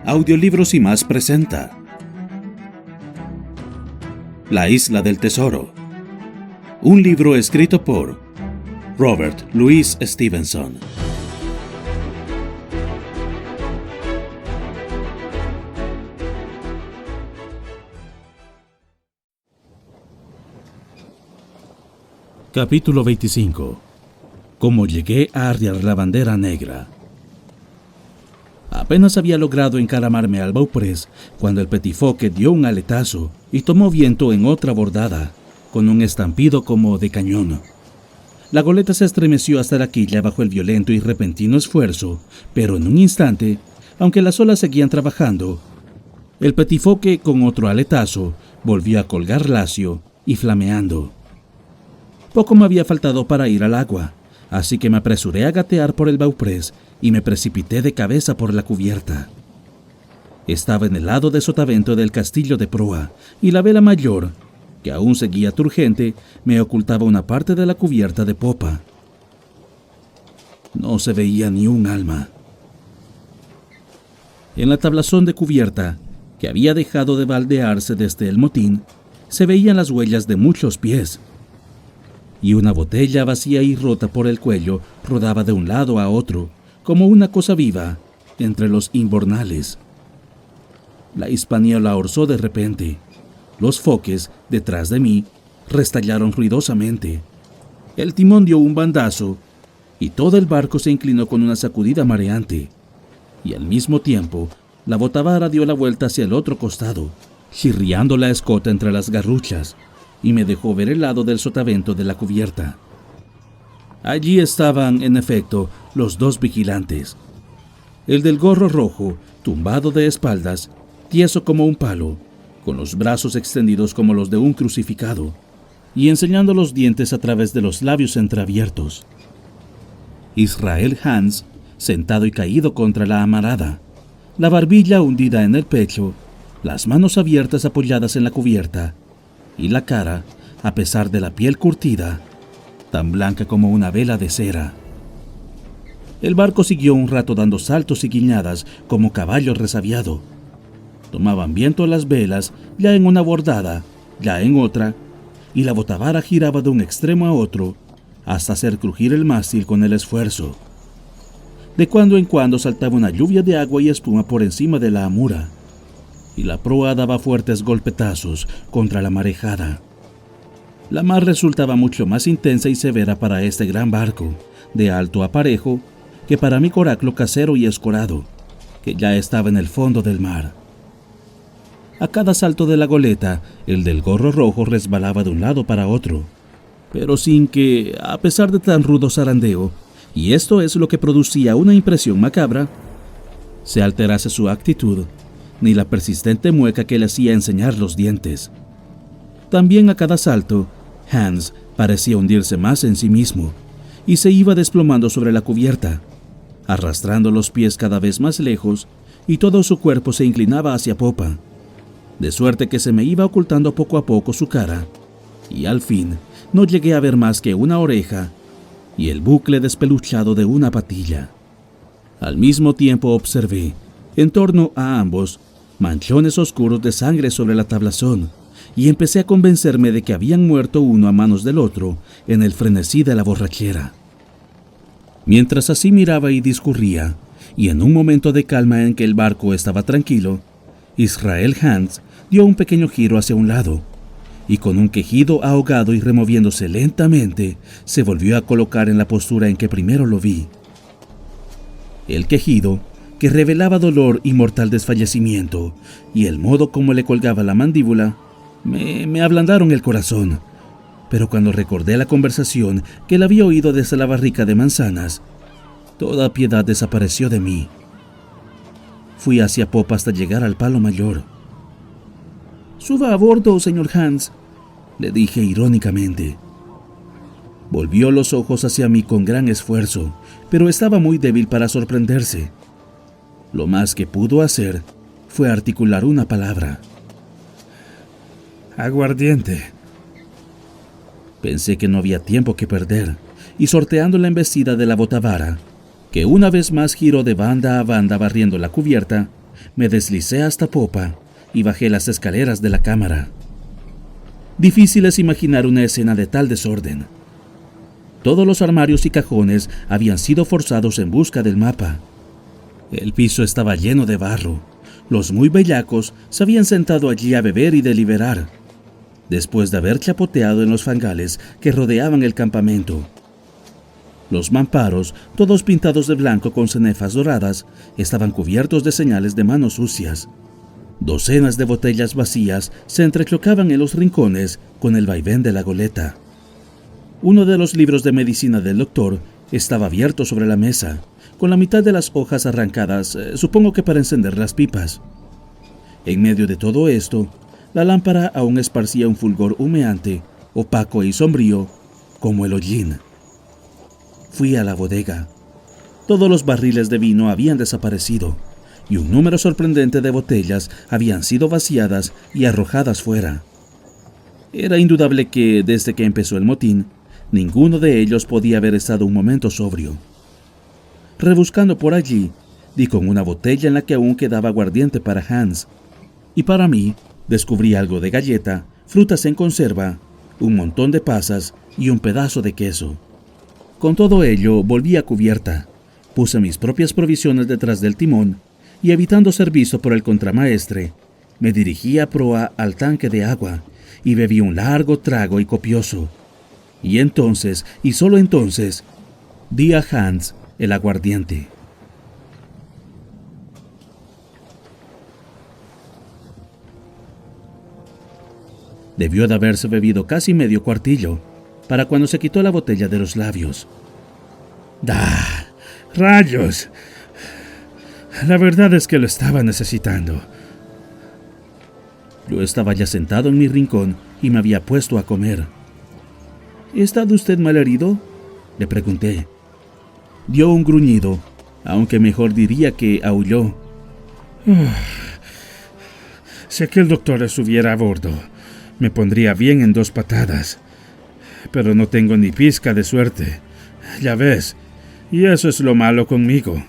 Audiolibros y más presenta La Isla del Tesoro, un libro escrito por Robert Louis Stevenson. Capítulo 25. Cómo llegué a arriar la bandera negra. Apenas había logrado encaramarme al bauprés cuando el Petit Foque dio un aletazo y tomó viento en otra bordada, con un estampido como de cañón. La goleta se estremeció hasta la quilla bajo el violento y repentino esfuerzo, pero en un instante, aunque las olas seguían trabajando, el Petit Foque con otro aletazo volvió a colgar lacio y flameando. Poco me había faltado para ir al agua, así que me apresuré a gatear por el bauprés y me precipité de cabeza por la cubierta. Estaba en el lado de sotavento del castillo de proa, y la vela mayor, que aún seguía turgente, me ocultaba una parte de la cubierta de popa. No se veía ni un alma. En la tablazón de cubierta, que había dejado de baldearse desde el motín, se veían las huellas de muchos pies, y una botella vacía y rota por el cuello rodaba de un lado a otro, como una cosa viva, entre los imbornales. La hispaniola orzó de repente. Los foques, detrás de mí, restallaron ruidosamente. El timón dio un bandazo, y todo el barco se inclinó con una sacudida mareante. Y al mismo tiempo, la botavara dio la vuelta hacia el otro costado, chirriando la escota entre las garruchas, y me dejó ver el lado del sotavento de la cubierta. Allí estaban, en efecto, los dos vigilantes. El del gorro rojo, tumbado de espaldas, tieso como un palo, con los brazos extendidos como los de un crucificado, y enseñando los dientes a través de los labios entreabiertos. Israel Hands, sentado y caído contra la amarada, la barbilla hundida en el pecho, las manos abiertas apoyadas en la cubierta, y la cara, a pesar de la piel curtida, tan blanca como una vela de cera. El barco siguió un rato dando saltos y guiñadas como caballo resabiado. Tomaban viento las velas, ya en una bordada, ya en otra, y la botavara giraba de un extremo a otro, hasta hacer crujir el mástil con el esfuerzo. De cuando en cuando saltaba una lluvia de agua y espuma por encima de la amura, y la proa daba fuertes golpetazos contra la marejada. La mar resultaba mucho más intensa y severa para este gran barco, de alto aparejo, que para mi coraclo casero y escorado, que ya estaba en el fondo del mar. A cada salto de la goleta, el del gorro rojo resbalaba de un lado para otro, pero sin que, a pesar de tan rudo zarandeo, y esto es lo que producía una impresión macabra, se alterase su actitud, ni la persistente mueca que le hacía enseñar los dientes. También a cada salto, Hans parecía hundirse más en sí mismo, y se iba desplomando sobre la cubierta, arrastrando los pies cada vez más lejos, y todo su cuerpo se inclinaba hacia popa, de suerte que se me iba ocultando poco a poco su cara, y al fin no llegué a ver más que una oreja y el bucle despeluchado de una patilla. Al mismo tiempo observé, en torno a ambos, manchones oscuros de sangre sobre la tablazón, y empecé a convencerme de que habían muerto uno a manos del otro en el frenesí de la borrachera. Mientras así miraba y discurría, y en un momento de calma en que el barco estaba tranquilo, Israel Hands dio un pequeño giro hacia un lado, y con un quejido ahogado y removiéndose lentamente, se volvió a colocar en la postura en que primero lo vi. El quejido, que revelaba dolor y mortal desfallecimiento, y el modo como le colgaba la mandíbula, me ablandaron el corazón. Pero cuando recordé la conversación que la había oído desde la barrica de manzanas, toda piedad desapareció de mí. Fui hacia popa hasta llegar al palo mayor. «Suba a bordo, señor Hans», le dije irónicamente. Volvió los ojos hacia mí con gran esfuerzo, pero estaba muy débil para sorprenderse. Lo más que pudo hacer fue articular una palabra. «Aguardiente». Pensé que no había tiempo que perder, y sorteando la embestida de la botavara, que una vez más giró de banda a banda barriendo la cubierta, me deslicé hasta popa y bajé las escaleras de la cámara. Difícil es imaginar una escena de tal desorden. Todos los armarios y cajones habían sido forzados en busca del mapa. El piso estaba lleno de barro. Los muy bellacos se habían sentado allí a beber y deliberar, después de haber chapoteado en los fangales que rodeaban el campamento. Los mamparos, todos pintados de blanco con cenefas doradas, estaban cubiertos de señales de manos sucias. Docenas de botellas vacías se entrechocaban en los rincones con el vaivén de la goleta. Uno de los libros de medicina del doctor estaba abierto sobre la mesa, con la mitad de las hojas arrancadas, supongo que para encender las pipas. En medio de todo esto, la lámpara aún esparcía un fulgor humeante, opaco y sombrío, como el hollín. Fui a la bodega. Todos los barriles de vino habían desaparecido, y un número sorprendente de botellas habían sido vaciadas y arrojadas fuera. Era indudable que, desde que empezó el motín, ninguno de ellos podía haber estado un momento sobrio. Rebuscando por allí, di con una botella en la que aún quedaba aguardiente para Hans, y para mí descubrí algo de galleta, frutas en conserva, un montón de pasas y un pedazo de queso. Con todo ello volví a cubierta, puse mis propias provisiones detrás del timón y, evitando ser visto por el contramaestre, me dirigí a proa al tanque de agua y bebí un largo trago y copioso. Y entonces, y solo entonces, di a Hans el aguardiente. Debió de haberse bebido casi medio cuartillo, para cuando se quitó la botella de los labios. ¡Ah! ¡Rayos! La verdad es que lo estaba necesitando. Yo estaba ya sentado en mi rincón y me había puesto a comer. ¿Ha estado usted mal herido?, le pregunté. Dio un gruñido, aunque mejor diría que aulló. Si aquel doctor estuviera a bordo, me pondría bien en 2 patadas. Pero no tengo ni pizca de suerte, ya ves, y eso es lo malo conmigo.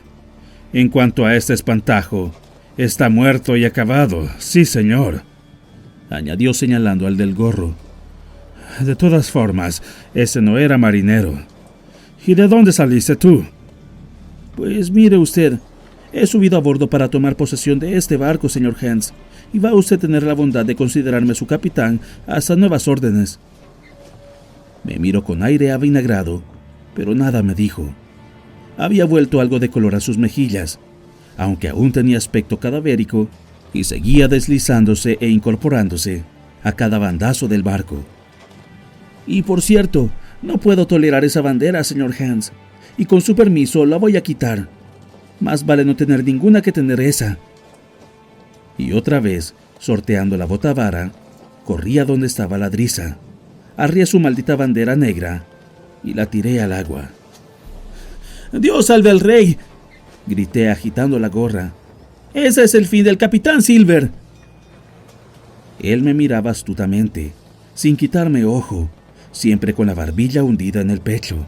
En cuanto a este espantajo, está muerto y acabado, sí señor, añadió señalando al del gorro. De todas formas, ese no era marinero. ¿Y de dónde saliste tú? Pues mire usted, he subido a bordo para tomar posesión de este barco, señor Hans, y va usted a tener la bondad de considerarme su capitán hasta nuevas órdenes. Me miró con aire avinagrado, pero nada me dijo. Había vuelto algo de color a sus mejillas, aunque aún tenía aspecto cadavérico, y seguía deslizándose e incorporándose a cada bandazo del barco. Y por cierto, no puedo tolerar esa bandera, señor Hans, y con su permiso la voy a quitar. Más vale no tener ninguna que tener esa. Y otra vez, sorteando la botavara, corrí a donde estaba la Drisa, arrié su maldita bandera negra y la tiré al agua. ¡Dios salve al rey!, grité agitando la gorra. ¡Ese es el fin del capitán Silver! Él me miraba astutamente, sin quitarme ojo, siempre con la barbilla hundida en el pecho.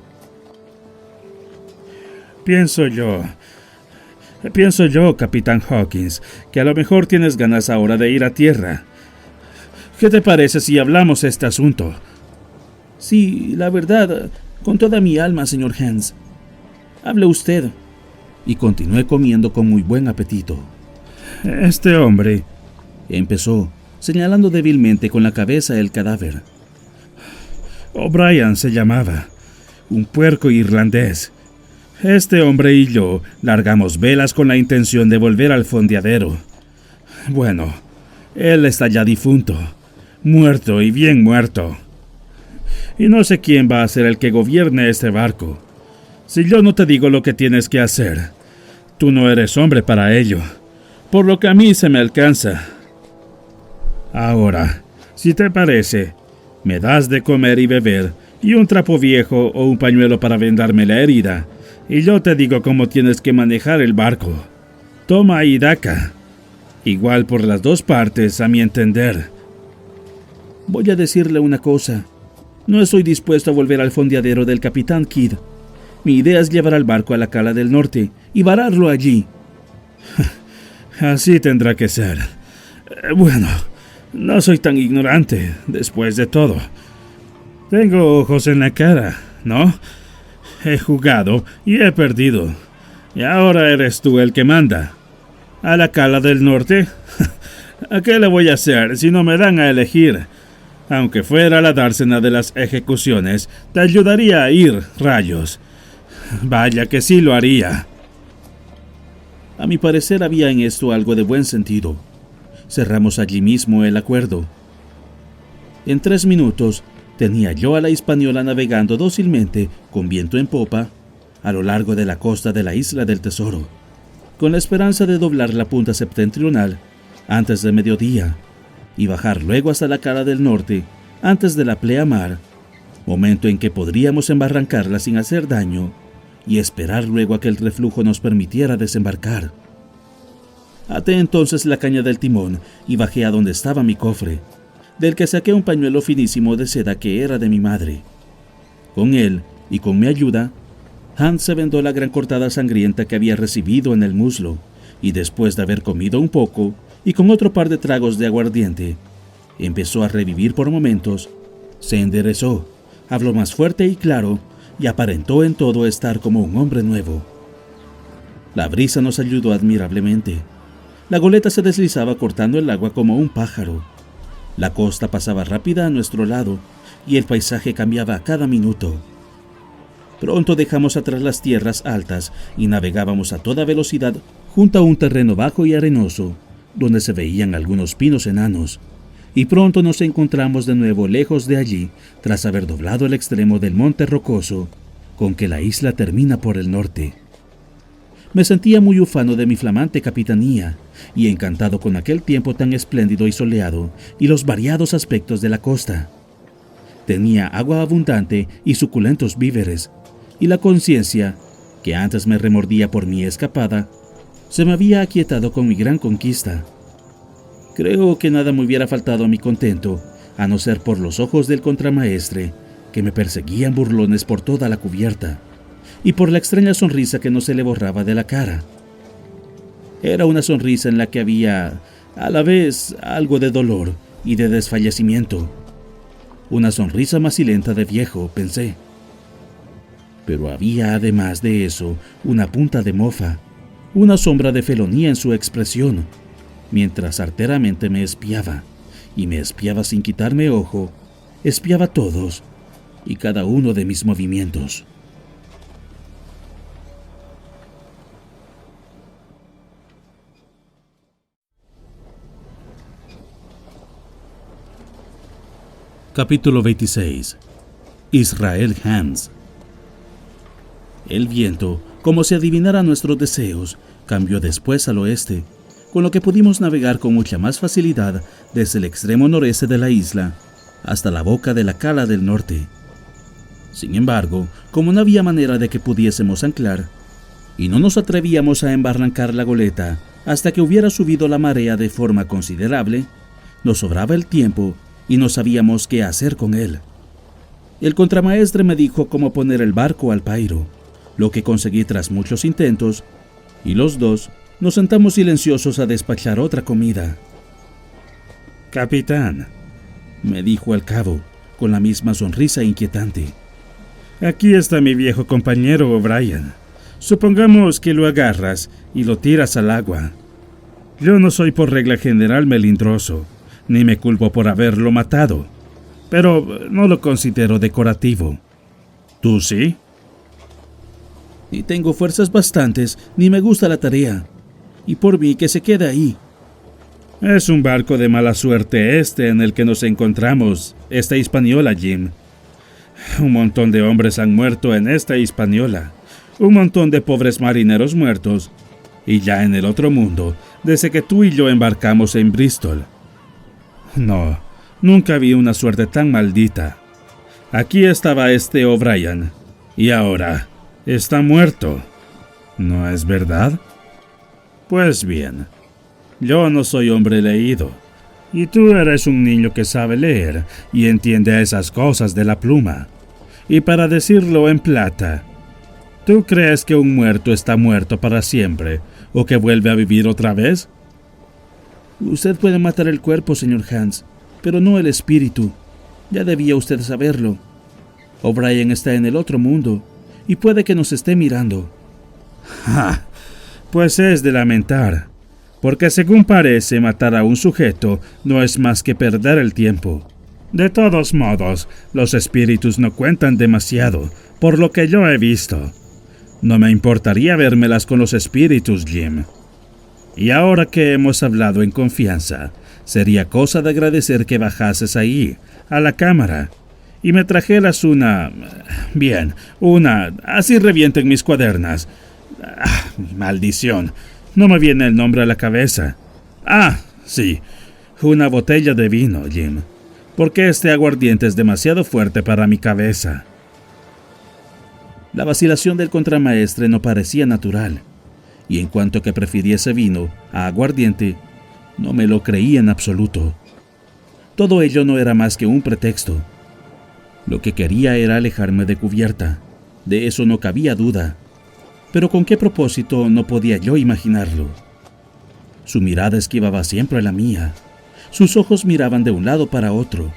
Pienso yo, capitán Hawkins, que a lo mejor tienes ganas ahora de ir a tierra. ¿Qué te parece si hablamos este asunto? Sí, la verdad, con toda mi alma, señor Hans. Hable usted. Y continué comiendo con muy buen apetito. Este hombre, empezó, señalando débilmente con la cabeza el cadáver. O'Brien se llamaba, un puerco irlandés. Este hombre y yo largamos velas con la intención de volver al fondeadero. Bueno, él está ya difunto, muerto y bien muerto. Y no sé quién va a ser el que gobierne este barco. Si yo no te digo lo que tienes que hacer, tú no eres hombre para ello, por lo que a mí se me alcanza. Ahora, si te parece, me das de comer y beber, y un trapo viejo o un pañuelo para vendarme la herida, y yo te digo cómo tienes que manejar el barco. Toma y daca. Igual por las 2 partes, a mi entender. Voy a decirle una cosa. No estoy dispuesto a volver al fondeadero del capitán Kidd. Mi idea es llevar al barco a la cala del norte y vararlo allí. Así tendrá que ser. Bueno, no soy tan ignorante, después de todo. Tengo ojos en la cara, ¿no? He jugado y he perdido. Y ahora eres tú el que manda. ¿A la Cala del Norte? ¿A qué le voy a hacer si no me dan a elegir? Aunque fuera la dársena de las ejecuciones, te ayudaría a ir, rayos. Vaya que sí lo haría. A mi parecer había en esto algo de buen sentido. Cerramos allí mismo el acuerdo. En 3 minutos tenía yo a la Hispaniola navegando dócilmente, con viento en popa, a lo largo de la costa de la Isla del Tesoro, con la esperanza de doblar la punta septentrional antes de mediodía y bajar luego hasta la Cala del Norte antes de la pleamar, momento en que podríamos embarrancarla sin hacer daño y esperar luego a que el reflujo nos permitiera desembarcar. Até entonces la caña del timón y bajé a donde estaba mi cofre, del que saqué un pañuelo finísimo de seda que era de mi madre. Con él y con mi ayuda, Hans se vendó la gran cortada sangrienta que había recibido en el muslo, y después de haber comido un poco y con otro par de tragos de aguardiente, empezó a revivir por momentos, se enderezó, habló más fuerte y claro, y aparentó en todo estar como un hombre nuevo. La brisa nos ayudó admirablemente. La goleta se deslizaba cortando el agua como un pájaro. La costa pasaba rápida a nuestro lado y el paisaje cambiaba a cada minuto. Pronto dejamos atrás las tierras altas y navegábamos a toda velocidad junto a un terreno bajo y arenoso, donde se veían algunos pinos enanos, y pronto nos encontramos de nuevo lejos de allí, tras haber doblado el extremo del monte rocoso, con que la isla termina por el norte. Me sentía muy ufano de mi flamante capitanía, y encantado con aquel tiempo tan espléndido y soleado, y los variados aspectos de la costa. Tenía agua abundante y suculentos víveres, y la conciencia, que antes me remordía por mi escapada, se me había aquietado con mi gran conquista. Creo que nada me hubiera faltado a mi contento, a no ser por los ojos del contramaestre, que me perseguían burlones por toda la cubierta, y por la extraña sonrisa que no se le borraba de la cara. Era una sonrisa en la que había, a la vez, algo de dolor y de desfallecimiento. Una sonrisa macilenta de viejo, pensé. Pero había además de eso una punta de mofa, una sombra de felonía en su expresión, mientras arteramente me espiaba, y me espiaba sin quitarme ojo, espiaba todos y cada uno de mis movimientos. Capítulo 26. Israel Hands. El viento, como si adivinara nuestros deseos, cambió después al oeste, con lo que pudimos navegar con mucha más facilidad desde el extremo noreste de la isla hasta la boca de la Cala del Norte. Sin embargo, como no había manera de que pudiésemos anclar, y no nos atrevíamos a embarrancar la goleta hasta que hubiera subido la marea de forma considerable, nos sobraba el tiempo y no sabíamos qué hacer con él. El contramaestre me dijo cómo poner el barco al pairo, lo que conseguí tras muchos intentos, y los dos nos sentamos silenciosos a despachar otra comida. «Capitán», me dijo al cabo, con la misma sonrisa inquietante, «aquí está mi viejo compañero O'Brien. Supongamos que lo agarras y lo tiras al agua. Yo no soy por regla general melindroso, ni me culpo por haberlo matado, pero no lo considero decorativo. ¿Tú sí?» «Ni tengo fuerzas bastantes, ni me gusta la tarea. Y por mí que se quede ahí». «Es un barco de mala suerte en el que nos encontramos, esta Hispaniola, Jim. Un montón de hombres han muerto en esta Hispaniola, un montón de pobres marineros muertos, y ya en el otro mundo, desde que tú y yo embarcamos en Bristol. No, nunca vi una suerte tan maldita. Aquí estaba este O'Brien, y ahora está muerto. ¿No es verdad? Pues bien, yo no soy hombre leído, y tú eres un niño que sabe leer y entiende esas cosas de la pluma. Y para decirlo en plata, ¿tú crees que un muerto está muerto para siempre o que vuelve a vivir otra vez? Usted puede matar el cuerpo, señor Hans, pero no el espíritu. Ya debía usted saberlo. O'Brien está en el otro mundo y puede que nos esté mirando. ¡Ja! Pues es de lamentar, porque según parece matar a un sujeto no es más que perder el tiempo. De todos modos, los espíritus no cuentan demasiado, por lo que yo he visto. No me importaría vérmelas con los espíritus, Jim. Y ahora que hemos hablado en confianza, sería cosa de agradecer que bajases ahí, a la cámara, y me trajeras así revienten mis cuadernas. Maldición, no me viene el nombre a la cabeza. Sí, una botella de vino, Jim, porque este aguardiente es demasiado fuerte para mi cabeza. La vacilación del contramaestre no parecía natural, y en cuanto que prefiriese vino a aguardiente, no me lo creía en absoluto. Todo ello no era más que un pretexto. Lo que quería era alejarme de Cubierta, de eso no cabía duda, pero con qué propósito no podía yo imaginarlo. Su mirada esquivaba siempre la mía, sus ojos miraban de un lado para otro,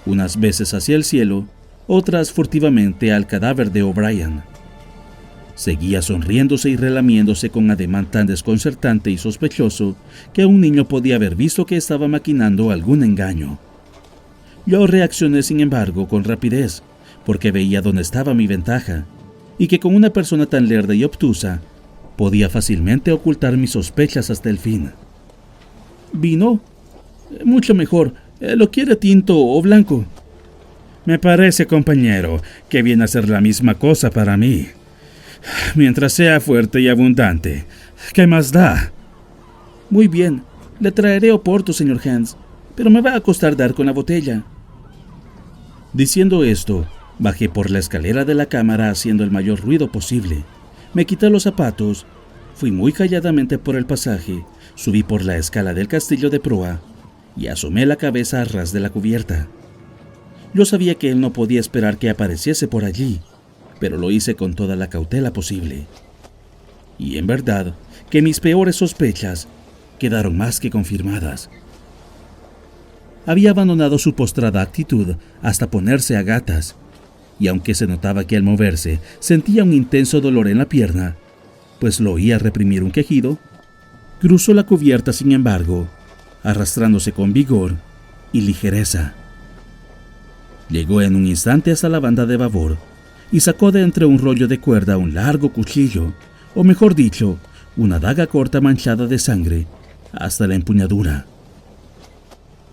unas veces hacia el cielo, otras furtivamente al cadáver de O'Brien. Seguía sonriéndose y relamiéndose con ademán tan desconcertante y sospechoso que un niño podía haber visto que estaba maquinando algún engaño. Yo reaccioné, sin embargo, con rapidez, porque veía dónde estaba mi ventaja, y que con una persona tan lerda y obtusa podía fácilmente ocultar mis sospechas hasta el fin. ¿Vino? Mucho mejor. ¿Lo quiere tinto o blanco? Me parece, compañero, que viene a ser la misma cosa para mí. Mientras sea fuerte y abundante, ¿qué más da? Muy bien, le traeré oporto, señor Hans, pero me va a costar dar con la botella. Diciendo esto, bajé por la escalera de la cámara haciendo el mayor ruido posible. Me quité los zapatos, fui muy calladamente por el pasaje, subí por la escala del castillo de proa y asomé la cabeza a ras de la cubierta. Yo sabía que él no podía esperar que apareciese por allí, pero lo hice con toda la cautela posible. Y en verdad que mis peores sospechas quedaron más que confirmadas. Había abandonado su postrada actitud hasta ponerse a gatas, y aunque se notaba que al moverse sentía un intenso dolor en la pierna, pues lo oía reprimir un quejido, cruzó la cubierta sin embargo, arrastrándose con vigor y ligereza. Llegó en un instante hasta la banda de babor y sacó de entre un rollo de cuerda un largo cuchillo, o mejor dicho, una daga corta manchada de sangre hasta la empuñadura.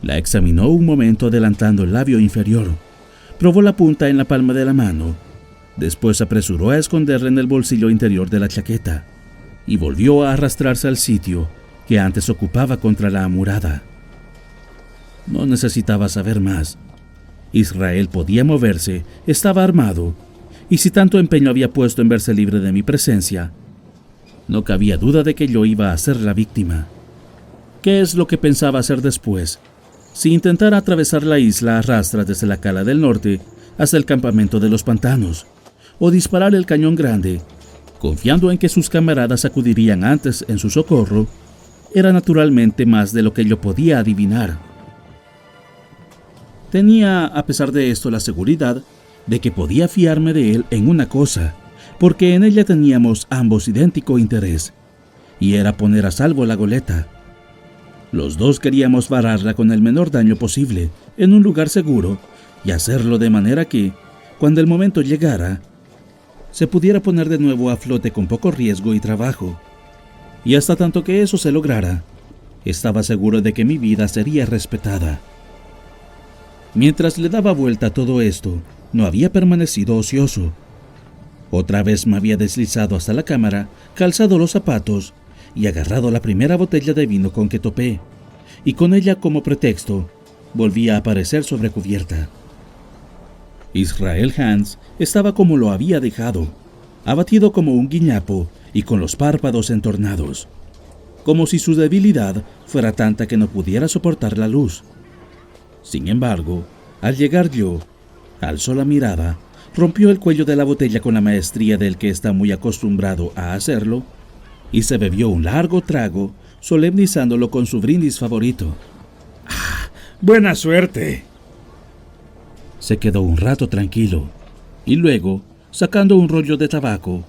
La examinó un momento adelantando el labio inferior, probó la punta en la palma de la mano, después apresuró a esconderla en el bolsillo interior de la chaqueta y volvió a arrastrarse al sitio que antes ocupaba contra la amurada. No necesitaba saber más. Israel podía moverse, estaba armado, y si tanto empeño había puesto en verse libre de mi presencia, no cabía duda de que yo iba a ser la víctima. ¿Qué es lo que pensaba hacer después? Si intentara atravesar la isla a rastras desde la cala del norte hasta el campamento de los pantanos, o disparar el cañón grande, confiando en que sus camaradas acudirían antes en su socorro, era naturalmente más de lo que yo podía adivinar. Tenía, a pesar de esto, la seguridad de que podía fiarme de él en una cosa, porque en ella teníamos ambos idéntico interés, y era poner a salvo la goleta. Los dos queríamos vararla con el menor daño posible, en un lugar seguro, y hacerlo de manera que, cuando el momento llegara, se pudiera poner de nuevo a flote con poco riesgo y trabajo. Y hasta tanto que eso se lograra, estaba seguro de que mi vida sería respetada. Mientras le daba vuelta a todo esto, no había permanecido ocioso. Otra vez me había deslizado hasta la cámara, calzado los zapatos y agarrado la primera botella de vino con que topé, y con ella como pretexto, volví a aparecer sobre cubierta. Israel Hans estaba como lo había dejado, abatido como un guiñapo y con los párpados entornados, como si su debilidad fuera tanta que no pudiera soportar la luz. Sin embargo, al llegar yo, alzó la mirada, rompió el cuello de la botella con la maestría del que está muy acostumbrado a hacerlo, y se bebió un largo trago solemnizándolo con su brindis favorito. ¡Buena suerte! Se quedó un rato tranquilo y luego, sacando un rollo de tabaco,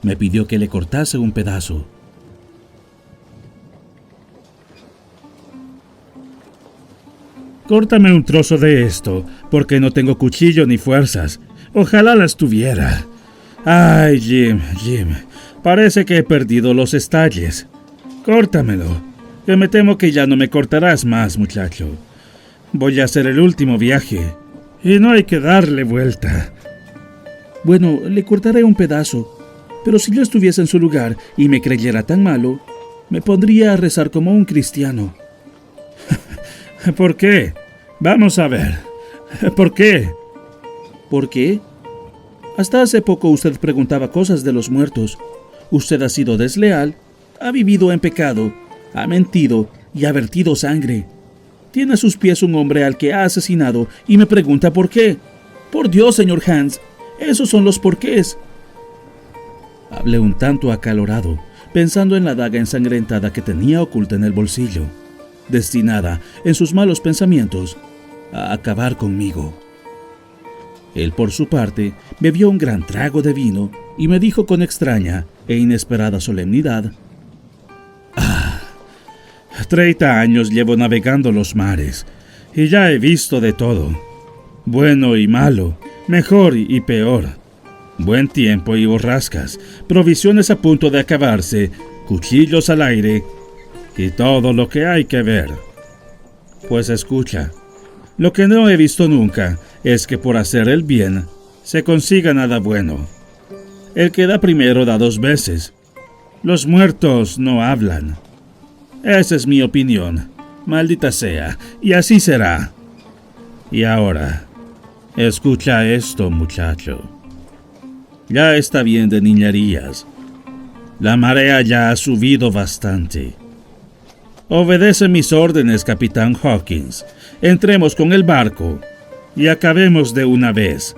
me pidió que le cortase un pedazo. Córtame un trozo de esto, porque no tengo cuchillo ni fuerzas. Ojalá las tuviera. Ay, Jim, parece que he perdido los estalles. Córtamelo, que me temo que ya no me cortarás más, muchacho. Voy a hacer el último viaje, y no hay que darle vuelta. Bueno, le cortaré un pedazo, pero si yo estuviese en su lugar y me creyera tan malo, me pondría a rezar como un cristiano. ¿Por qué? Vamos a ver. ¿Por qué? ¿Por qué? Hasta hace poco usted preguntaba cosas de los muertos. Usted ha sido desleal, ha vivido en pecado, ha mentido y ha vertido sangre. Tiene a sus pies un hombre al que ha asesinado y me pregunta por qué. Por Dios, señor Hans, esos son los porqués. Hablé un tanto acalorado, pensando en la daga ensangrentada que tenía oculta en el bolsillo, destinada, en sus malos pensamientos, a acabar conmigo. Él, por su parte, bebió un gran trago de vino y me dijo con extraña e inesperada solemnidad: 30 años llevo navegando los mares, y ya he visto de todo, bueno y malo, mejor y peor, buen tiempo y borrascas, provisiones a punto de acabarse, cuchillos al aire, y todo lo que hay que ver. Pues escucha, lo que no he visto nunca es que por hacer el bien se consiga nada bueno. El que da primero da 2 veces. Los muertos no hablan. Esa es mi opinión, maldita sea, y así será. Y ahora, escucha esto, muchacho. Ya está bien de niñerías. La marea ya ha subido bastante. Obedece mis órdenes, Capitán Hawkins. Entremos con el barco y acabemos de una vez.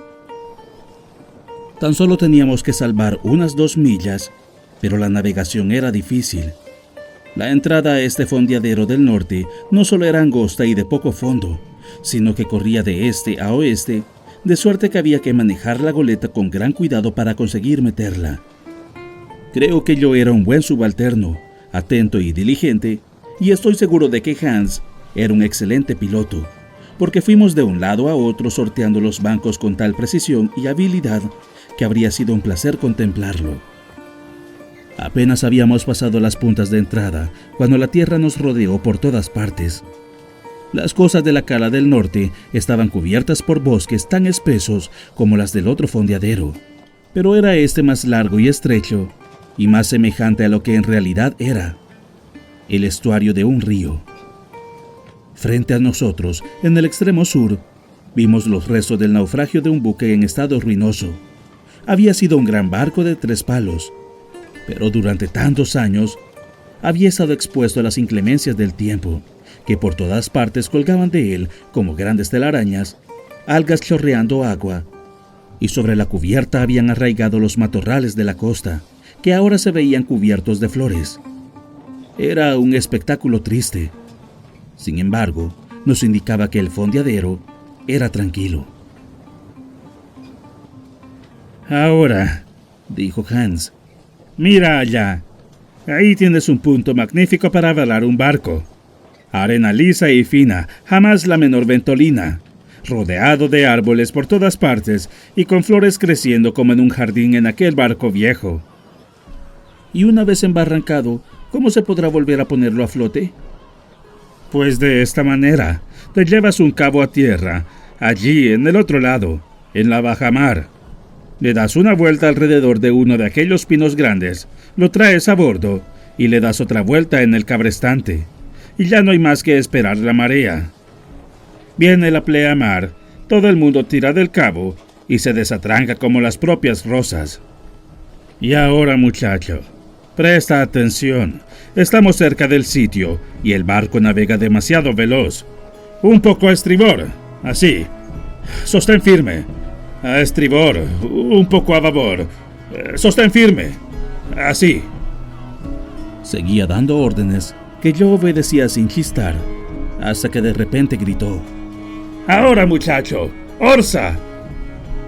Tan solo teníamos que salvar unas 2 millas, pero la navegación era difícil. La entrada a este fondeadero del norte no solo era angosta y de poco fondo, sino que corría de este a oeste, de suerte que había que manejar la goleta con gran cuidado para conseguir meterla. Creo que yo era un buen subalterno, atento y diligente, y estoy seguro de que Hans era un excelente piloto, porque fuimos de un lado a otro sorteando los bancos con tal precisión y habilidad que habría sido un placer contemplarlo. Apenas habíamos pasado las puntas de entrada cuando la tierra nos rodeó por todas partes. Las costas de la cala del norte estaban cubiertas por bosques tan espesos como las del otro fondeadero, pero era este más largo y estrecho y más semejante a lo que en realidad era: el estuario de un río. Frente a nosotros, en el extremo sur, vimos los restos del naufragio de un buque en estado ruinoso. Había sido un gran barco de 3 palos, pero durante tantos años había estado expuesto a las inclemencias del tiempo, que por todas partes colgaban de él como grandes telarañas, algas chorreando agua, y sobre la cubierta habían arraigado los matorrales de la costa, que ahora se veían cubiertos de flores. Era un espectáculo triste. Sin embargo, nos indicaba que el fondeadero era tranquilo. Ahora, dijo Hans, mira allá. Ahí tienes un punto magnífico para avalar un barco. Arena lisa y fina, jamás la menor ventolina. Rodeado de árboles por todas partes y con flores creciendo como en un jardín en aquel barco viejo. Y una vez embarrancado, ¿cómo se podrá volver a ponerlo a flote? Pues de esta manera, te llevas un cabo a tierra, allí en el otro lado, en la bajamar. Le das una vuelta alrededor de uno de aquellos pinos grandes, lo traes a bordo y le das otra vuelta en el cabrestante, y ya no hay más que esperar la marea. Viene la pleamar, todo el mundo tira del cabo y se desatranca como las propias rosas. Y ahora, muchacho, presta atención. Estamos cerca del sitio y el barco navega demasiado veloz. Un poco a estribor, así. Sostén firme. A estribor, un poco a babor. Sostén firme, así. Seguía dando órdenes que yo obedecía sin chistar, hasta que de repente gritó: ¡Ahora, muchacho! ¡Orza!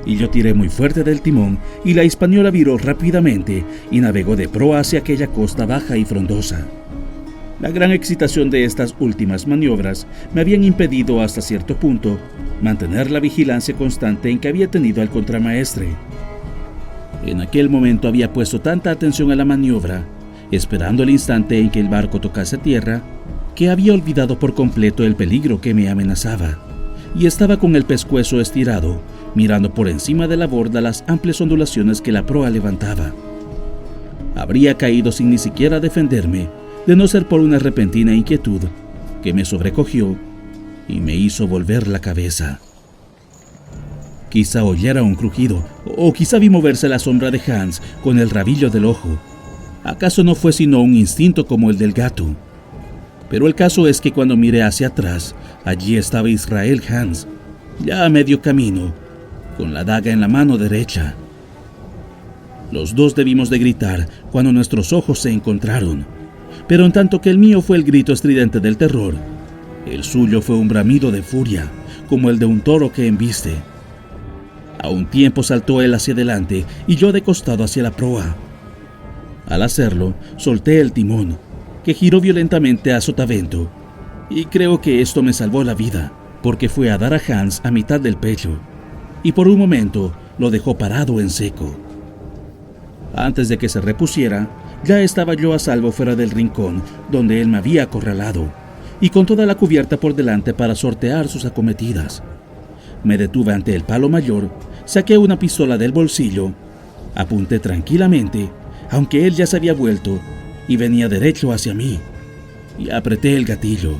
Y yo tiré muy fuerte del timón y la Hispaniola viró rápidamente y navegó de proa hacia aquella costa baja y frondosa. La gran excitación de estas últimas maniobras me habían impedido hasta cierto punto mantener la vigilancia constante en que había tenido al contramaestre. En aquel momento había puesto tanta atención a la maniobra, esperando el instante en que el barco tocase tierra, que había olvidado por completo el peligro que me amenazaba, y estaba con el pescuezo estirado, mirando por encima de la borda las amplias ondulaciones que la proa levantaba. Habría caído sin ni siquiera defenderme, de no ser por una repentina inquietud que me sobrecogió y me hizo volver la cabeza. Quizá oyera un crujido, o quizá vi moverse la sombra de Hans con el rabillo del ojo. ¿Acaso no fue sino un instinto como el del gato? Pero el caso es que cuando miré hacia atrás, allí estaba Israel Hans, ya a medio camino, con la daga en la mano derecha. Los dos debimos de gritar cuando nuestros ojos se encontraron, pero en tanto que el mío fue el grito estridente del terror, el suyo fue un bramido de furia, como el de un toro que embiste. A un tiempo saltó él hacia adelante y yo de costado hacia la proa. Al hacerlo, solté el timón, que giró violentamente a sotavento, y creo que esto me salvó la vida, porque fue a dar a Hans a mitad del pecho, y por un momento lo dejó parado en seco. Antes de que se repusiera, ya estaba yo a salvo fuera del rincón donde él me había acorralado, y con toda la cubierta por delante para sortear sus acometidas. Me detuve ante el palo mayor, saqué una pistola del bolsillo, apunté tranquilamente, aunque él ya se había vuelto y venía derecho hacia mí, y apreté el gatillo.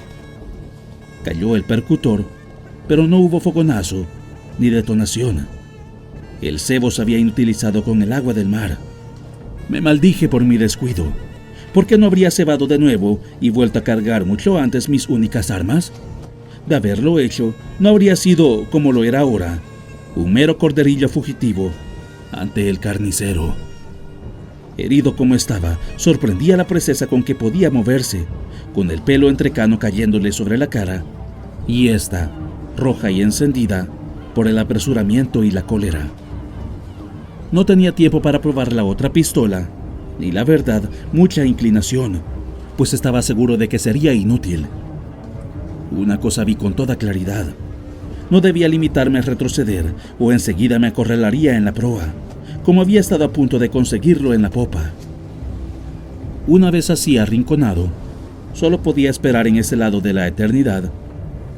Cayó el percutor, pero no hubo fogonazo ni detonación. El cebo se había inutilizado con el agua del mar. Me maldije por mi descuido. ¿Por qué no habría cebado de nuevo y vuelto a cargar mucho antes mis únicas armas? De haberlo hecho, no habría sido, como lo era ahora, un mero corderillo fugitivo ante el carnicero. Herido como estaba, sorprendía la presteza con que podía moverse, con el pelo entrecano cayéndole sobre la cara, y ésta, roja y encendida, por el apresuramiento y la cólera. No tenía tiempo para probar la otra pistola, ni la verdad, mucha inclinación, pues estaba seguro de que sería inútil. Una cosa vi con toda claridad. No debía limitarme a retroceder, o enseguida me acorralaría en la proa, como había estado a punto de conseguirlo en la popa. Una vez así arrinconado, solo podía esperar en ese lado de la eternidad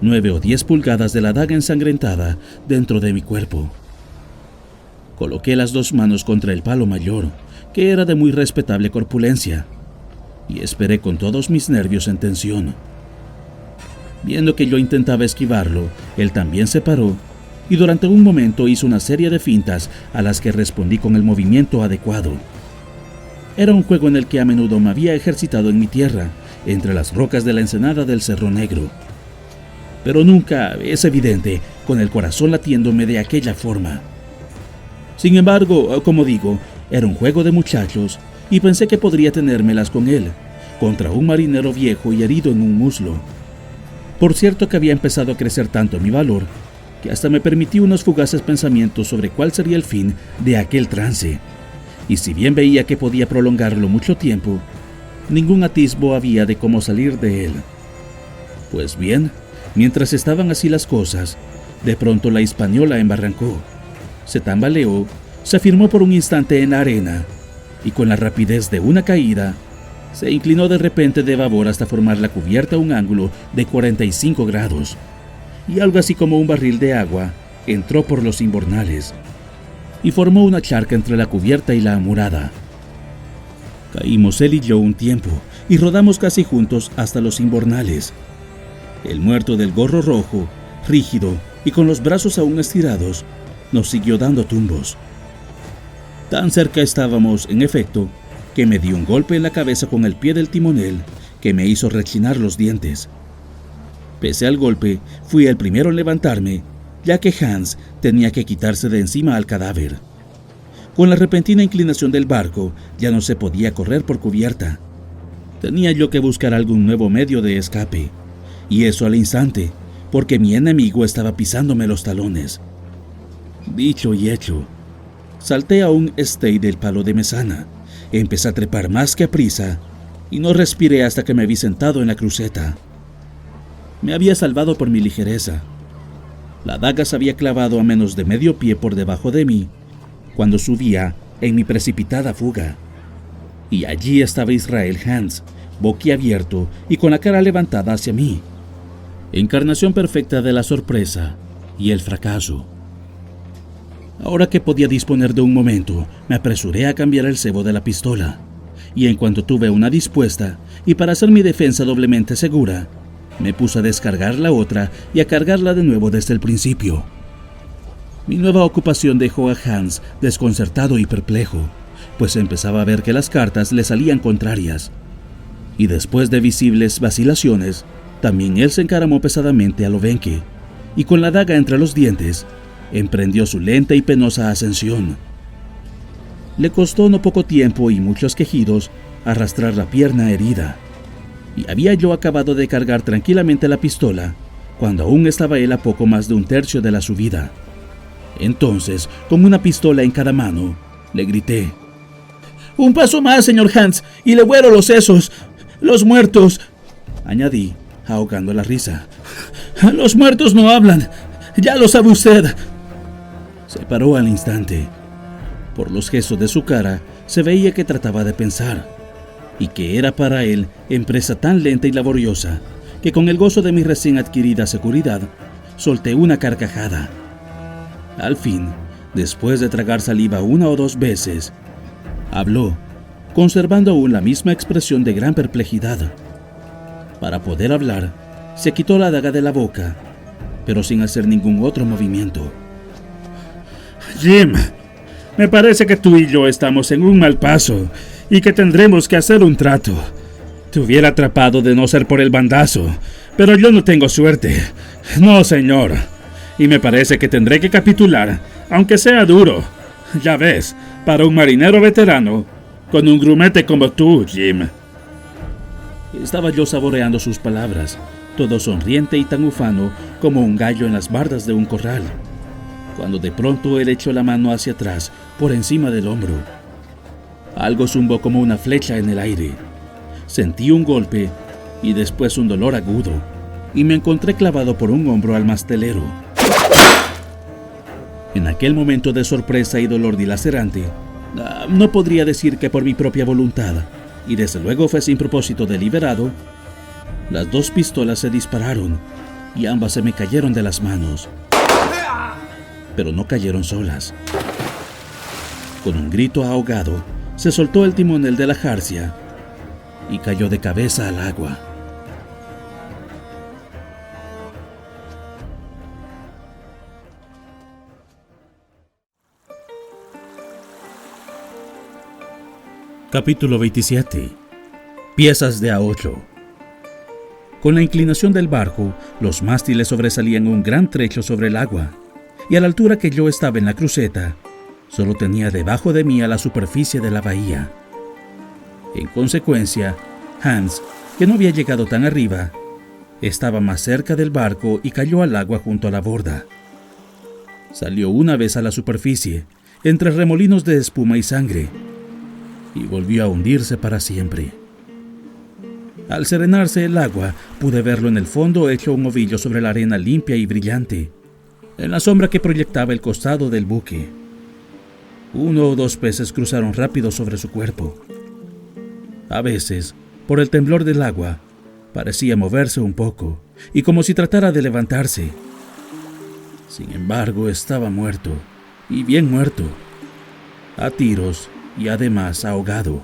9 o 10 pulgadas de la daga ensangrentada dentro de mi cuerpo. Coloqué las dos manos contra el palo mayor, que era de muy respetable corpulencia, y esperé con todos mis nervios en tensión. Viendo que yo intentaba esquivarlo, él también se paró, y durante un momento hizo una serie de fintas a las que respondí con el movimiento adecuado. Era un juego en el que a menudo me había ejercitado en mi tierra, entre las rocas de la ensenada del Cerro Negro. Pero nunca, es evidente, con el corazón latiéndome de aquella forma. Sin embargo, como digo, era un juego de muchachos, y pensé que podría tenérmelas con él, contra un marinero viejo y herido en un muslo. Por cierto que había empezado a crecer tanto mi valor, que hasta me permití unos fugaces pensamientos sobre cuál sería el fin de aquel trance, y si bien veía que podía prolongarlo mucho tiempo, ningún atisbo había de cómo salir de él. Pues bien, mientras estaban así las cosas, de pronto la Hispaniola embarrancó, se tambaleó, se afirmó por un instante en la arena, y con la rapidez de una caída, se inclinó de repente de babor hasta formar la cubierta a un ángulo de 45 grados, y algo así como un barril de agua entró por los imbornales, y formó una charca entre la cubierta y la amurada. Caímos él y yo un tiempo, y rodamos casi juntos hasta los imbornales. El muerto del gorro rojo, rígido y con los brazos aún estirados, nos siguió dando tumbos. Tan cerca estábamos, en efecto, que me dio un golpe en la cabeza con el pie del timonel que me hizo rechinar los dientes. Pese al golpe, fui el primero en levantarme, ya que Hans tenía que quitarse de encima al cadáver. Con la repentina inclinación del barco, ya no se podía correr por cubierta. Tenía yo que buscar algún nuevo medio de escape, y eso al instante, porque mi enemigo estaba pisándome los talones. Dicho y hecho, salté a un stay del palo de mesana, empecé a trepar más que a prisa, y no respiré hasta que me vi sentado en la cruceta. Me había salvado por mi ligereza. La daga se había clavado a menos de medio pie por debajo de mí, cuando subía en mi precipitada fuga. Y allí estaba Israel Hands, boquiabierto y con la cara levantada hacia mí, encarnación perfecta de la sorpresa y el fracaso. Ahora que podía disponer de un momento, me apresuré a cambiar el cebo de la pistola, y en cuanto tuve una dispuesta, y para hacer mi defensa doblemente segura, me puse a descargar la otra y a cargarla de nuevo desde el principio. Mi nueva ocupación dejó a Hans desconcertado y perplejo, pues empezaba a ver que las cartas le salían contrarias. Y después de visibles vacilaciones, también él se encaramó pesadamente a Lovenke, y con la daga entre los dientes, emprendió su lenta y penosa ascensión. Le costó no poco tiempo y muchos quejidos arrastrar la pierna herida, y había yo acabado de cargar tranquilamente la pistola, cuando aún estaba él a poco más de un tercio de la subida. Entonces, con una pistola en cada mano, le grité: «Un paso más, señor Hans, y le vuelo los sesos. Los muertos», añadí, ahogando la risa. «Los muertos no hablan, ya lo sabe usted». Se paró al instante. Por los gestos de su cara, se veía que trataba de pensar, y que era para él empresa tan lenta y laboriosa, que con el gozo de mi recién adquirida seguridad, solté una carcajada. Al fin, después de tragar saliva una o dos veces, habló, conservando aún la misma expresión de gran perplejidad. Para poder hablar, se quitó la daga de la boca, pero sin hacer ningún otro movimiento. Jim, me parece que tú y yo estamos en un mal paso y que tendremos que hacer un trato. Te hubiera atrapado de no ser por el bandazo, pero yo no tengo suerte. No, señor. Y me parece que tendré que capitular, aunque sea duro. Ya ves, para un marinero veterano, con un grumete como tú, Jim. Estaba yo saboreando sus palabras, todo sonriente y tan ufano como un gallo en las bardas de un corral, cuando de pronto él echó la mano hacia atrás, por encima del hombro. Algo zumbó como una flecha en el aire. Sentí un golpe y después un dolor agudo, y me encontré clavado por un hombro al mastelero. En aquel momento de sorpresa y dolor dilacerante, no podría decir que por mi propia voluntad, y desde luego fue sin propósito deliberado, las dos pistolas se dispararon y ambas se me cayeron de las manos. Pero no cayeron solas. Con un grito ahogado, se soltó el timonel de la jarcia y cayó de cabeza al agua. Capítulo 27. Piezas de A8. Con la inclinación del barco, los mástiles sobresalían un gran trecho sobre el agua, y a la altura que yo estaba en la cruceta, solo tenía debajo de mí a la superficie de la bahía. En consecuencia, Hans, que no había llegado tan arriba, estaba más cerca del barco y cayó al agua junto a la borda. Salió una vez a la superficie, entre remolinos de espuma y sangre, y volvió a hundirse para siempre. Al serenarse el agua, pude verlo en el fondo hecho un ovillo sobre la arena limpia y brillante, en la sombra que proyectaba el costado del buque. Uno o dos peces cruzaron rápido sobre su cuerpo. A veces, por el temblor del agua, parecía moverse un poco, y como si tratara de levantarse. Sin embargo, estaba muerto, y bien muerto, a tiros y además ahogado.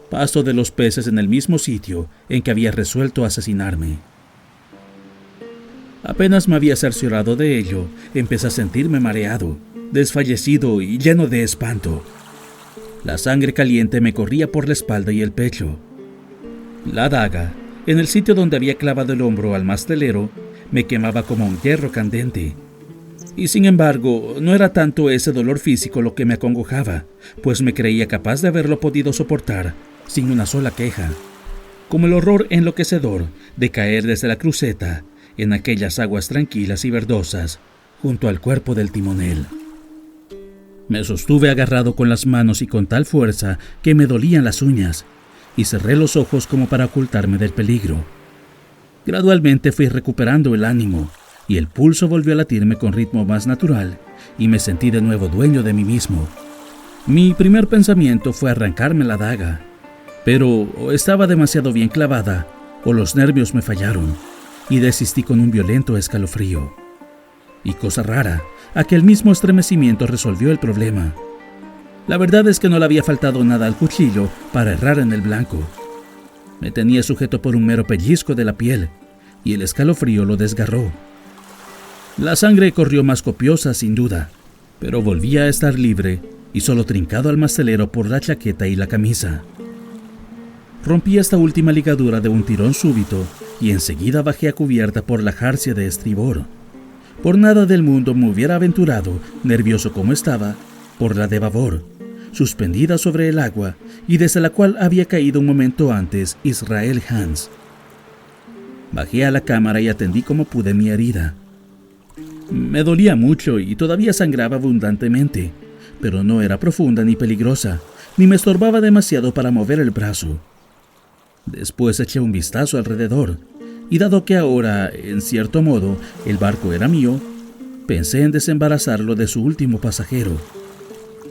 Paso de los peces en el mismo sitio en que había resuelto asesinarme. Apenas me había cerciorado de ello, empecé a sentirme mareado, desfallecido y lleno de espanto. La sangre caliente me corría por la espalda y el pecho. La daga, en el sitio donde había clavado el hombro al mastelero, me quemaba como un hierro candente. Y sin embargo, no era tanto ese dolor físico lo que me acongojaba, pues me creía capaz de haberlo podido soportar sin una sola queja, como el horror enloquecedor de caer desde la cruceta en aquellas aguas tranquilas y verdosas junto al cuerpo del timonel. Me sostuve agarrado con las manos y con tal fuerza que me dolían las uñas, y cerré los ojos como para ocultarme del peligro. Gradualmente fui recuperando el ánimo, y el pulso volvió a latirme con ritmo más natural, y me sentí de nuevo dueño de mí mismo. Mi primer pensamiento fue arrancarme la daga, pero o estaba demasiado bien clavada, o los nervios me fallaron, y desistí con un violento escalofrío. Y cosa rara, aquel mismo estremecimiento resolvió el problema. La verdad es que no le había faltado nada al cuchillo para errar en el blanco. Me tenía sujeto por un mero pellizco de la piel, y el escalofrío lo desgarró. La sangre corrió más copiosa sin duda, pero volvía a estar libre y solo trincado al mastelero por la chaqueta y la camisa. Rompí esta última ligadura de un tirón súbito y enseguida bajé a cubierta por la jarcia de estribor. Por nada del mundo me hubiera aventurado, nervioso como estaba, por la de babor, suspendida sobre el agua y desde la cual había caído un momento antes Israel Hands. Bajé a la cámara y atendí como pude mi herida. Me dolía mucho y todavía sangraba abundantemente, pero no era profunda ni peligrosa, ni me estorbaba demasiado para mover el brazo. Después eché un vistazo alrededor, y dado que ahora, en cierto modo, el barco era mío, pensé en desembarazarlo de su último pasajero,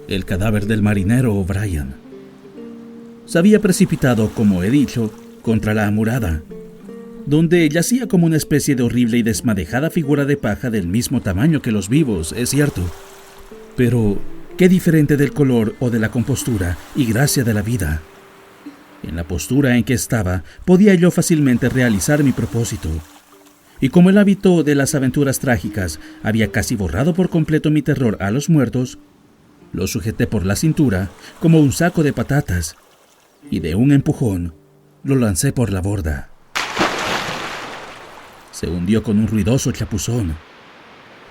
el cadáver del marinero O'Brien. Se había precipitado, como he dicho, contra la amurada, donde yacía como una especie de horrible y desmadejada figura de paja del mismo tamaño que los vivos, es cierto, pero qué diferente del color o de la compostura y gracia de la vida. En la postura en que estaba, podía yo fácilmente realizar mi propósito. Y como el hábito de las aventuras trágicas había casi borrado por completo mi terror a los muertos, lo sujeté por la cintura como un saco de patatas, y de un empujón lo lancé por la borda. Se hundió con un ruidoso chapuzón.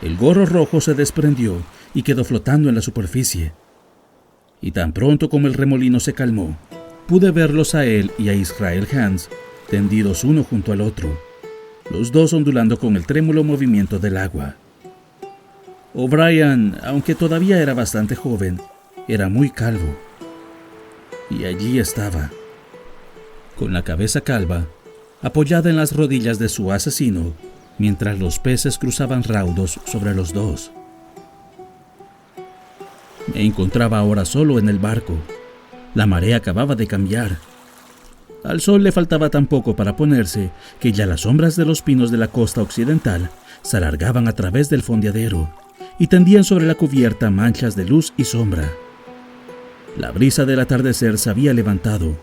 El gorro rojo se desprendió y quedó flotando en la superficie. Y tan pronto como el remolino se calmó, pude verlos a él y a Israel Hands tendidos uno junto al otro, los dos ondulando con el trémulo movimiento del agua. O'Brien, aunque todavía era bastante joven, era muy calvo. Y allí estaba, con la cabeza calva, apoyada en las rodillas de su asesino, mientras los peces cruzaban raudos sobre los dos. Me encontraba ahora solo en el barco. La marea acababa de cambiar. Al sol le faltaba tan poco para ponerse que ya las sombras de los pinos de la costa occidental se alargaban a través del fondeadero y tendían sobre la cubierta manchas de luz y sombra. La brisa del atardecer se había levantado,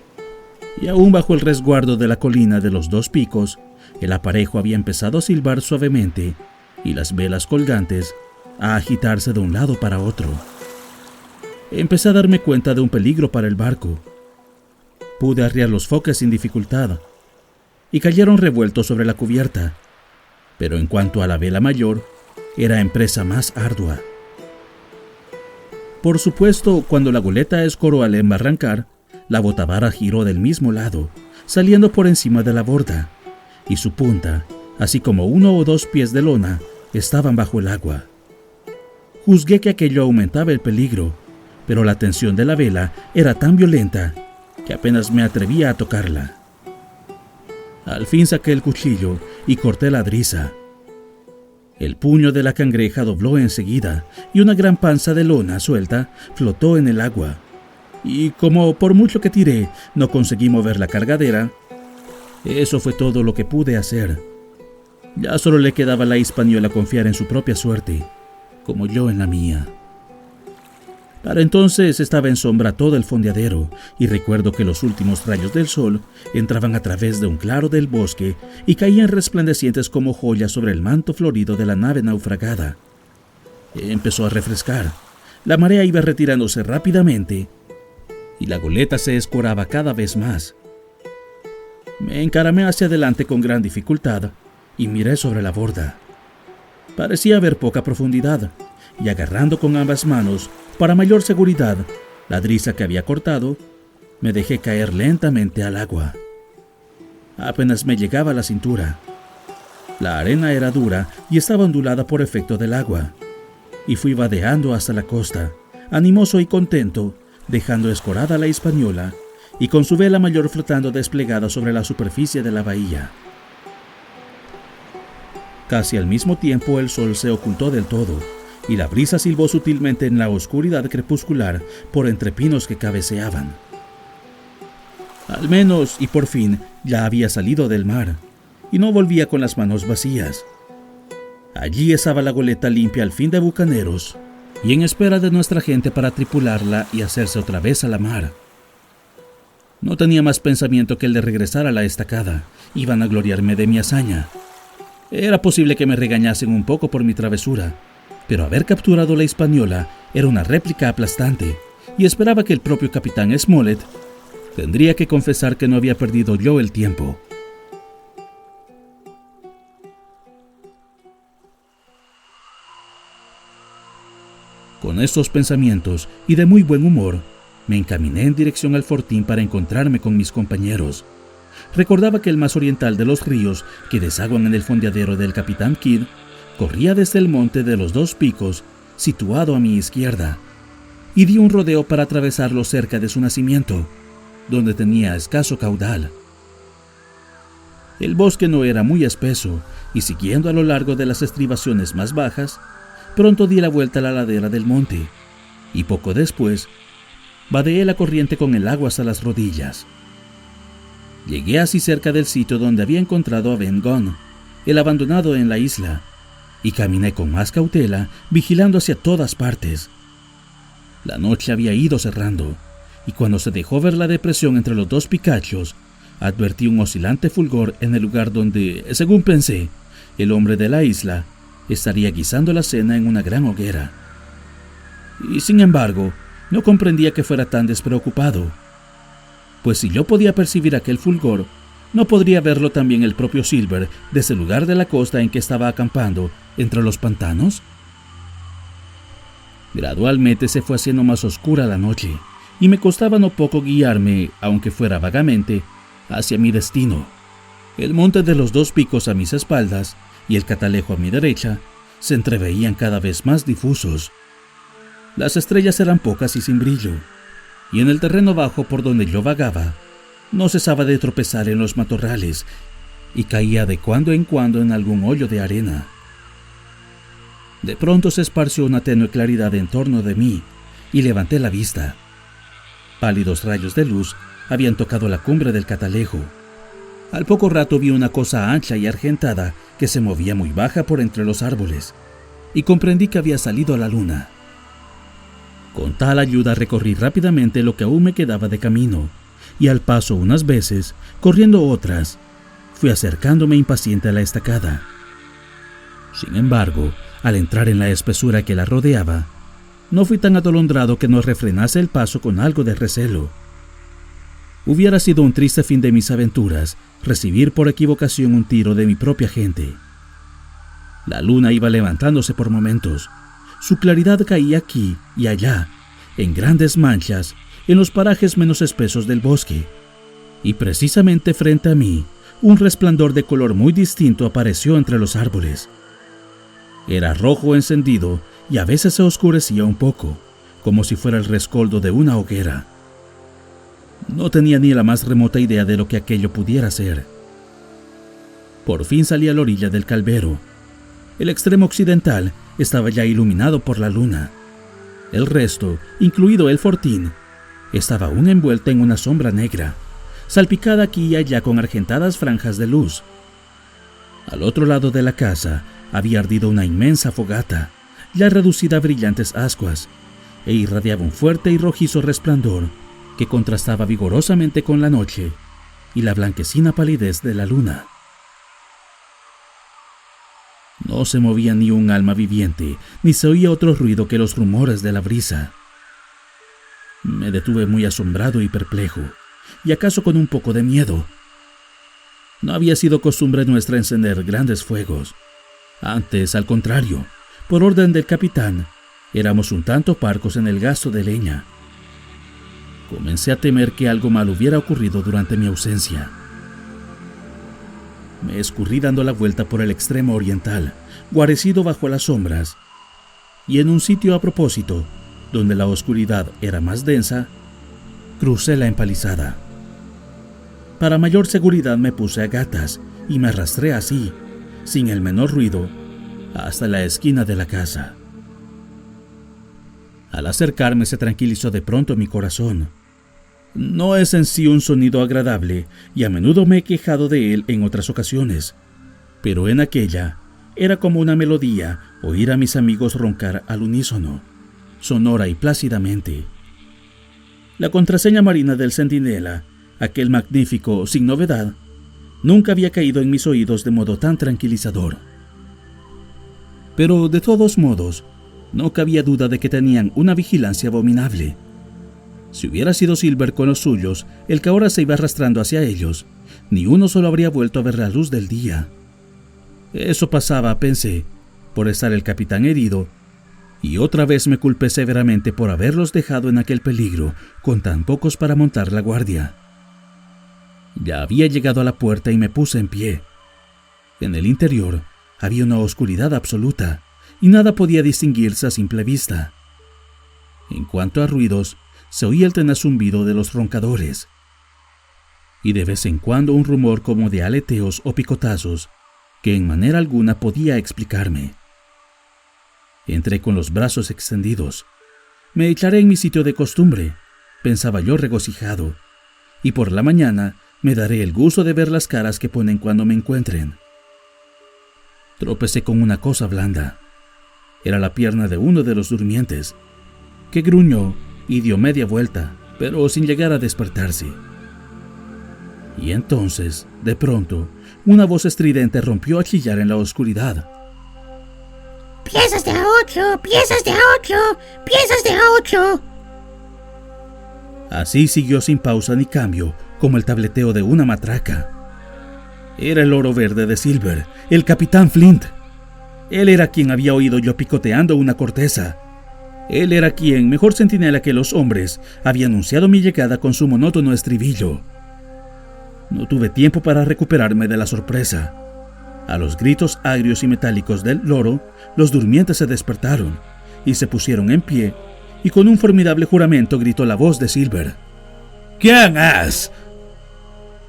y aún bajo el resguardo de la colina de los dos picos, el aparejo había empezado a silbar suavemente y las velas colgantes a agitarse de un lado para otro. Empecé a darme cuenta de un peligro para el barco. Pude arriar los foques sin dificultad y cayeron revueltos sobre la cubierta, pero en cuanto a la vela mayor, era empresa más ardua. Por supuesto, cuando la goleta escoró al embarrancar, la botavara giró del mismo lado, saliendo por encima de la borda, y su punta, así como 1 o 2 pies de lona, estaban bajo el agua. Juzgué que aquello aumentaba el peligro, pero la tensión de la vela era tan violenta que apenas me atrevía a tocarla. Al fin saqué el cuchillo y corté la driza. El puño de la cangreja dobló enseguida y una gran panza de lona suelta flotó en el agua. Y como por mucho que tiré no conseguí mover la cargadera, eso fue todo lo que pude hacer. Ya solo le quedaba a la hispaniola confiar en su propia suerte, como yo en la mía. Para entonces estaba en sombra todo el fondeadero, y recuerdo que los últimos rayos del sol entraban a través de un claro del bosque y caían resplandecientes como joyas sobre el manto florido de la nave naufragada. Empezó a refrescar, la marea iba retirándose rápidamente, y la goleta se escoraba cada vez más. Me encaramé hacia adelante con gran dificultad y miré sobre la borda. Parecía haber poca profundidad, y agarrando con ambas manos, para mayor seguridad, la driza que había cortado, me dejé caer lentamente al agua. apenas me llegaba a la cintura. La arena era dura y estaba ondulada por efecto del agua, y fui vadeando hasta la costa, animoso y contento, dejando escorada la Hispaniola y con su vela mayor flotando desplegada sobre la superficie de la bahía. Casi al mismo tiempo el sol se ocultó del todo, y la brisa silbó sutilmente en la oscuridad crepuscular por entre pinos que cabeceaban. Al menos, y por fin, ya había salido del mar, y no volvía con las manos vacías. Allí estaba la goleta limpia al fin de bucaneros, y en espera de nuestra gente para tripularla y hacerse otra vez a la mar. No tenía más pensamiento que el de regresar a la estacada, y vanagloriarme de mi hazaña. Era posible que me regañasen un poco por mi travesura, pero haber capturado la Hispaniola era una réplica aplastante, y esperaba que el propio capitán Smollett tendría que confesar que no había perdido yo el tiempo. Con estos pensamientos y de muy buen humor, me encaminé en dirección al fortín para encontrarme con mis compañeros. Recordaba que el más oriental de los ríos que desaguan en el fondeadero del Capitán Kidd corría desde el monte de los Dos Picos, situado a mi izquierda, y di un rodeo para atravesarlo cerca de su nacimiento, donde tenía escaso caudal. El bosque no era muy espeso, y siguiendo a lo largo de las estribaciones más bajas, pronto di la vuelta a la ladera del monte, y poco después vadeé la corriente con el agua hasta las rodillas. Llegué así cerca del sitio donde había encontrado a Ben Gunn, el abandonado en la isla, y caminé con más cautela, vigilando hacia todas partes. La noche había ido cerrando, y cuando se dejó ver la depresión entre los dos picachos, advertí un oscilante fulgor en el lugar donde, según pensé, el hombre de la isla estaría guisando la cena en una gran hoguera. Y sin embargo, no comprendía que fuera tan despreocupado, pues si yo podía percibir aquel fulgor, ¿no podría verlo también el propio Silver desde el lugar de la costa en que estaba acampando, entre los pantanos? Gradualmente se fue haciendo más oscura la noche, y me costaba no poco guiarme, aunque fuera vagamente, hacia mi destino. El monte de los Dos Picos a mis espaldas y el Catalejo a mi derecha se entreveían cada vez más difusos. Las estrellas eran pocas y sin brillo, y en el terreno bajo por donde yo vagaba, no cesaba de tropezar en los matorrales y caía de cuando en cuando en algún hoyo de arena. De pronto se esparció una tenue claridad en torno de mí y levanté la vista. Pálidos rayos de luz habían tocado la cumbre del Catalejo. Al poco rato vi una cosa ancha y argentada que se movía muy baja por entre los árboles, y comprendí que había salido a la luna. Con tal ayuda recorrí rápidamente lo que aún me quedaba de camino, y al paso unas veces, corriendo otras, fui acercándome impaciente a la estacada. Sin embargo, al entrar en la espesura que la rodeaba, no fui tan atolondrado que no refrenase el paso con algo de recelo. Hubiera sido un triste fin de mis aventuras recibir por equivocación un tiro de mi propia gente. La luna iba levantándose por momentos. Su claridad caía aquí y allá, en grandes manchas, en los parajes menos espesos del bosque, y precisamente frente a mí, un resplandor de color muy distinto apareció entre los árboles. Era rojo encendido y a veces se oscurecía un poco, como si fuera el rescoldo de una hoguera. No tenía ni la más remota idea de lo que aquello pudiera ser. Por fin salí a la orilla del Calvero. El extremo occidental estaba ya iluminado por la luna. El resto, incluido el fortín, estaba aún envuelta en una sombra negra, salpicada aquí y allá con argentadas franjas de luz. Al otro lado de la casa había ardido una inmensa fogata, ya reducida a brillantes ascuas, e irradiaba un fuerte y rojizo resplandor que contrastaba vigorosamente con la noche y la blanquecina palidez de la luna. No se movía ni un alma viviente, ni se oía otro ruido que los rumores de la brisa. Me detuve muy asombrado y perplejo, y acaso con un poco de miedo. No había sido costumbre nuestra encender grandes fuegos. Antes, al contrario, por orden del capitán, éramos un tanto parcos en el gasto de leña. Comencé a temer que algo mal hubiera ocurrido durante mi ausencia. Me escurrí dando la vuelta por el extremo oriental, guarecido bajo las sombras, y en un sitio a propósito, donde la oscuridad era más densa, crucé la empalizada. Para mayor seguridad me puse a gatas y me arrastré así, sin el menor ruido, hasta la esquina de la casa. Al acercarme se tranquilizó de pronto mi corazón. No es en sí un sonido agradable y a menudo me he quejado de él en otras ocasiones, pero en aquella era como una melodía oír a mis amigos roncar al unísono, sonora y plácidamente. La contraseña marina del centinela, aquel magnífico sin novedad, nunca había caído en mis oídos de modo tan tranquilizador. Pero de todos modos, no cabía duda de que tenían una vigilancia abominable. Si hubiera sido Silver con los suyos, el que ahora se iba arrastrando hacia ellos, ni uno solo habría vuelto a ver la luz del día. Eso pasaba, pensé, por estar el capitán herido, y otra vez me culpé severamente por haberlos dejado en aquel peligro, con tan pocos para montar la guardia. Ya había llegado a la puerta y me puse en pie. En el interior había una oscuridad absoluta, y nada podía distinguirse a simple vista. En cuanto a ruidos, se oía el tenaz zumbido de los roncadores, y de vez en cuando un rumor como de aleteos o picotazos, que en manera alguna podía explicarme. Entré con los brazos extendidos. Me echaré en mi sitio de costumbre, pensaba yo regocijado, y por la mañana me daré el gusto de ver las caras que ponen cuando me encuentren. Tropecé con una cosa blanda. Era la pierna de uno de los durmientes, que gruñó y dio media vuelta, pero sin llegar a despertarse. Y entonces, de pronto, una voz estridente rompió a chillar en la oscuridad. ¡Piezas de a 8! ¡Piezas de a 8! ¡Piezas de a 8! Así siguió sin pausa ni cambio, como el tableteo de una matraca. Era el oro verde de Silver, el capitán Flint. Él era quien había oído yo picoteando una corteza. Él era quien, mejor centinela que los hombres, había anunciado mi llegada con su monótono estribillo. No tuve tiempo para recuperarme de la sorpresa. A los gritos agrios y metálicos del loro, los durmientes se despertaron y se pusieron en pie, y con un formidable juramento gritó la voz de Silver. ¿Quién es?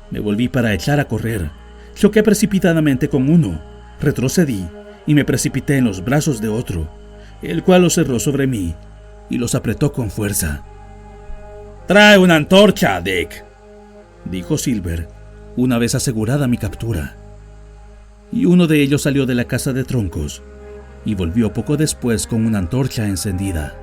Me volví para echar a correr. Choqué precipitadamente con uno, retrocedí y me precipité en los brazos de otro, el cual los cerró sobre mí y los apretó con fuerza. «Trae una antorcha, Dick», dijo Silver, una vez asegurada mi captura. Y uno de ellos salió de la casa de troncos y volvió poco después con una antorcha encendida.